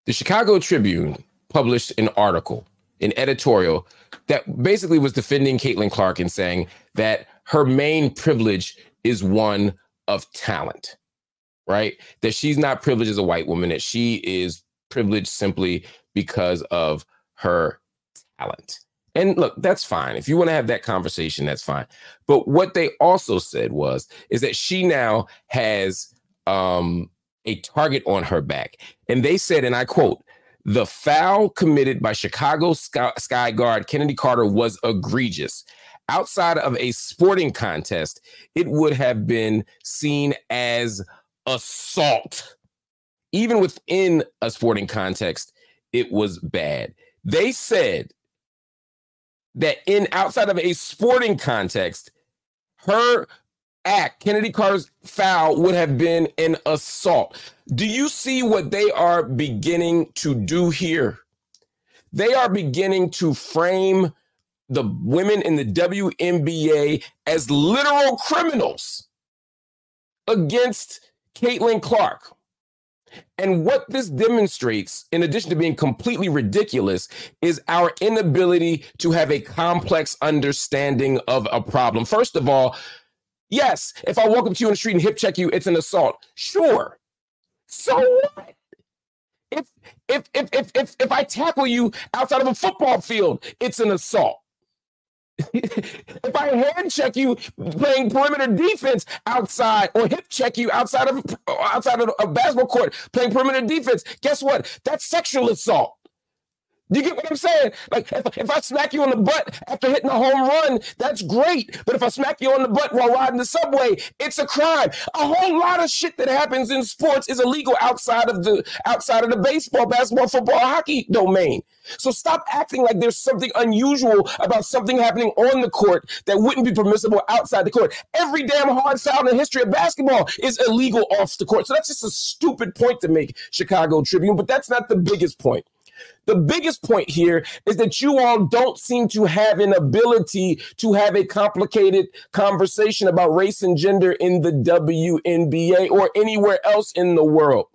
the Chicago Tribune published an article, an editorial that basically was defending Caitlin Clark and saying that her main privilege is one of talent, right? That she's not privileged as a white woman, that she is privileged simply because of her talent. And look, that's fine. If you want to have that conversation, that's fine. But what they also said is that she now has a target on her back. And they said, and I quote, "The foul committed by Chicago Sky guard Kennedy Carter was egregious. Outside of a sporting contest, it would have been seen as assault. Even within a sporting context, it was bad." They said that outside of a sporting context, her act, Kennedy Carter's foul, would have been an assault. Do you see what they are beginning to do here? They are beginning to frame the women in the WNBA as literal criminals against Caitlin Clark. And what this demonstrates, in addition to being completely ridiculous, is our inability to have a complex understanding of a problem. First of all, yes, if I walk up to you on the street and hip check you, it's an assault. Sure. So what? If I tackle you outside of a football field, it's an assault. If I hand check you playing perimeter defense outside, or hip check you outside of a basketball court playing perimeter defense, guess what? That's sexual assault. Do you get what I'm saying? Like, if I smack you on the butt after hitting a home run, that's great. But if I smack you on the butt while riding the subway, it's a crime. A whole lot of shit that happens in sports is illegal outside of the baseball, basketball, football, hockey domain. So stop acting like there's something unusual about something happening on the court that wouldn't be permissible outside the court. Every damn hard foul in the history of basketball is illegal off the court. So that's just a stupid point to make, Chicago Tribune, but that's not the biggest point. The biggest point here is that you all don't seem to have an ability to have a complicated conversation about race and gender in the WNBA or anywhere else in the world.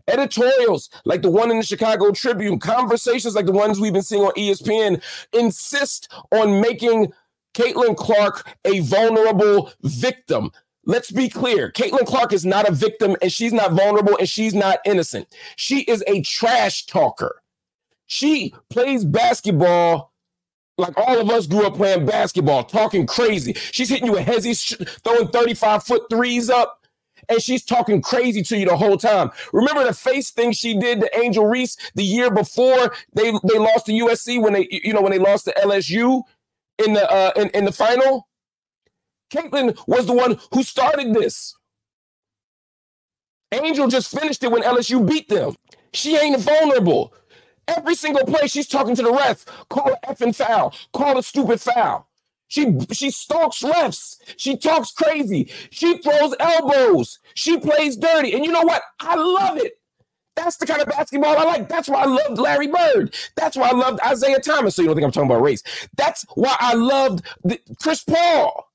Editorials like the one in the Chicago Tribune, conversations like the ones we've been seeing on ESPN, insist on making Caitlin Clark a vulnerable victim. Let's be clear. Caitlin Clark is not a victim, and she's not vulnerable, and she's not innocent. She is a trash talker. She plays basketball like all of us grew up playing basketball, talking crazy. She's hitting you with hezzy, throwing 35-foot threes up, and she's talking crazy to you the whole time. Remember the face thing she did to Angel Reese the year before they lost to USC when they lost to LSU in the final? Caitlin was the one who started this. Angel just finished it when LSU beat them. She ain't vulnerable. Every single play, she's talking to the ref. Call an effing foul. Call a stupid foul. She stalks refs. She talks crazy. She throws elbows. She plays dirty. And you know what? I love it. That's the kind of basketball I like. That's why I loved Larry Bird. That's why I loved Isaiah Thomas. So you don't think I'm talking about race. That's why I loved Chris Paul.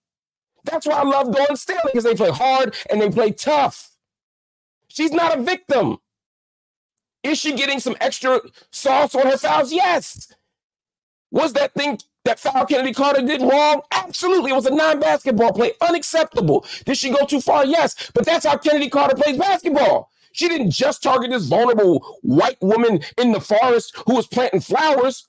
That's why I love Dawn Staley, because they play hard and they play tough. She's not a victim. Is she getting some extra sauce on her fouls? Yes. Was that foul Kennedy Carter did wrong? Absolutely. It was a non-basketball play. Unacceptable. Did she go too far? Yes. But that's how Kennedy Carter plays basketball. She didn't just target this vulnerable white woman in the forest who was planting flowers.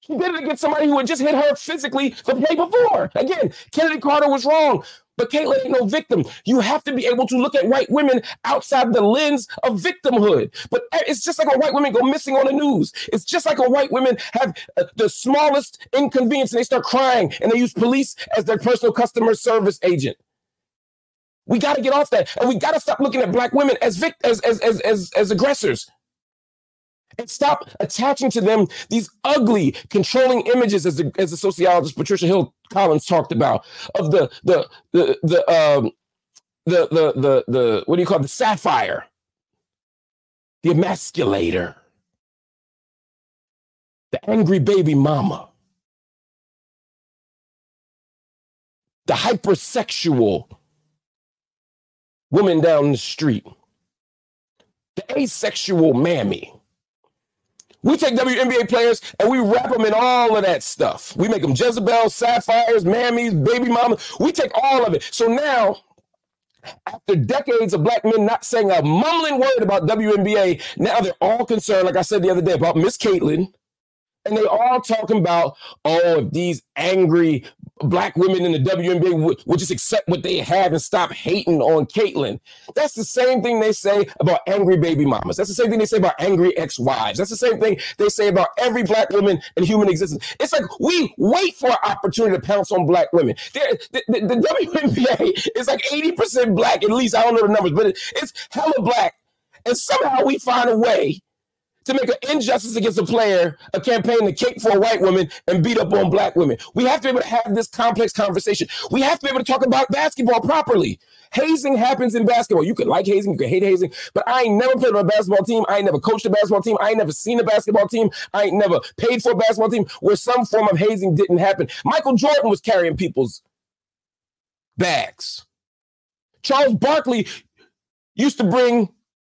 She did it against somebody who had just hit her physically the play before. Again, Kennedy Carter was wrong, but Caitlin ain't no victim. You have to be able to look at white women outside the lens of victimhood. But it's just like when white women go missing on the news. It's just like when white women have the smallest inconvenience and they start crying and they use police as their personal customer service agent. We got to get off that, and we got to stop looking at black women as aggressors. And stop attaching to them these ugly, controlling images, as the sociologist Patricia Hill Collins talked about, of the what do you call it? The sapphire, the emasculator, the angry baby mama, the hypersexual woman down the street. the asexual mammy. We take WNBA players and we wrap them in all of that stuff. We make them Jezebel, sapphires, mammies, baby mamas. We take all of it. So now, after decades of black men not saying a mumbling word about WNBA, now they're all concerned, like I said the other day, about Miss Caitlin. And they all talking about, oh, if these angry black women in the WNBA would just accept what they have and stop hating on Caitlin. That's the same thing they say about angry baby mamas. That's the same thing they say about angry ex-wives. That's the same thing they say about every black woman in human existence. It's like we wait for an opportunity to pounce on black women. The WNBA is like 80% black, at least. I don't know the numbers, but it's hella black. And somehow we find a way to make an injustice against a player, a campaign to cape for a white woman and beat up on black women. We have to be able to have this complex conversation. We have to be able to talk about basketball properly. Hazing happens in basketball. You can like hazing, you can hate hazing, but I ain't never played on a basketball team. I ain't never coached a basketball team. I ain't never seen a basketball team. I ain't never paid for a basketball team where some form of hazing didn't happen. Michael Jordan was carrying people's bags. Charles Barkley used to bring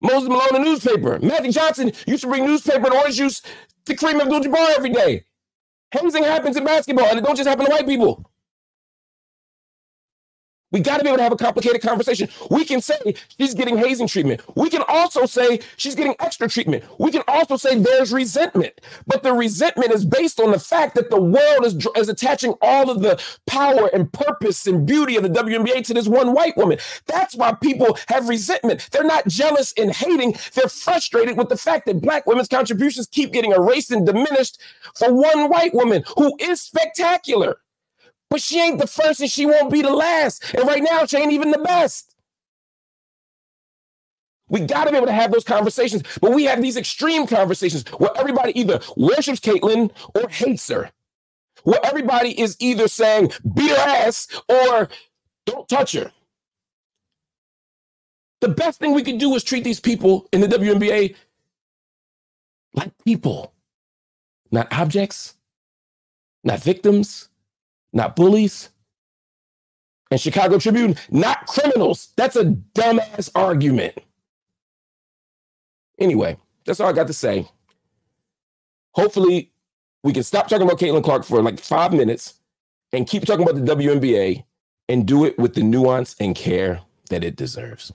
Moses Malone a newspaper. Magic Johnson used to bring newspaper and orange juice to Kareem Abdul-Jabbar every day. Hazing happens in basketball, and it don't just happen to white people. We got to be able to have a complicated conversation. We can say she's getting hazing treatment. We can also say she's getting extra treatment. We can also say there's resentment. But the resentment is based on the fact that the world is attaching all of the power and purpose and beauty of the WNBA to this one white woman. That's why people have resentment. They're not jealous and hating. They're frustrated with the fact that black women's contributions keep getting erased and diminished for one white woman who is spectacular. But she ain't the first and she won't be the last. And right now, she ain't even the best. We got to be able to have those conversations. But we have these extreme conversations where everybody either worships Caitlin or hates her. Where everybody is either saying, beat her ass or don't touch her. The best thing we could do is treat these people in the WNBA like people. Not objects, not victims, not bullies, and Chicago Tribune, not criminals. That's a dumbass argument. Anyway, that's all I got to say. Hopefully, we can stop talking about Caitlin Clark for like 5 minutes and keep talking about the WNBA and do it with the nuance and care that it deserves.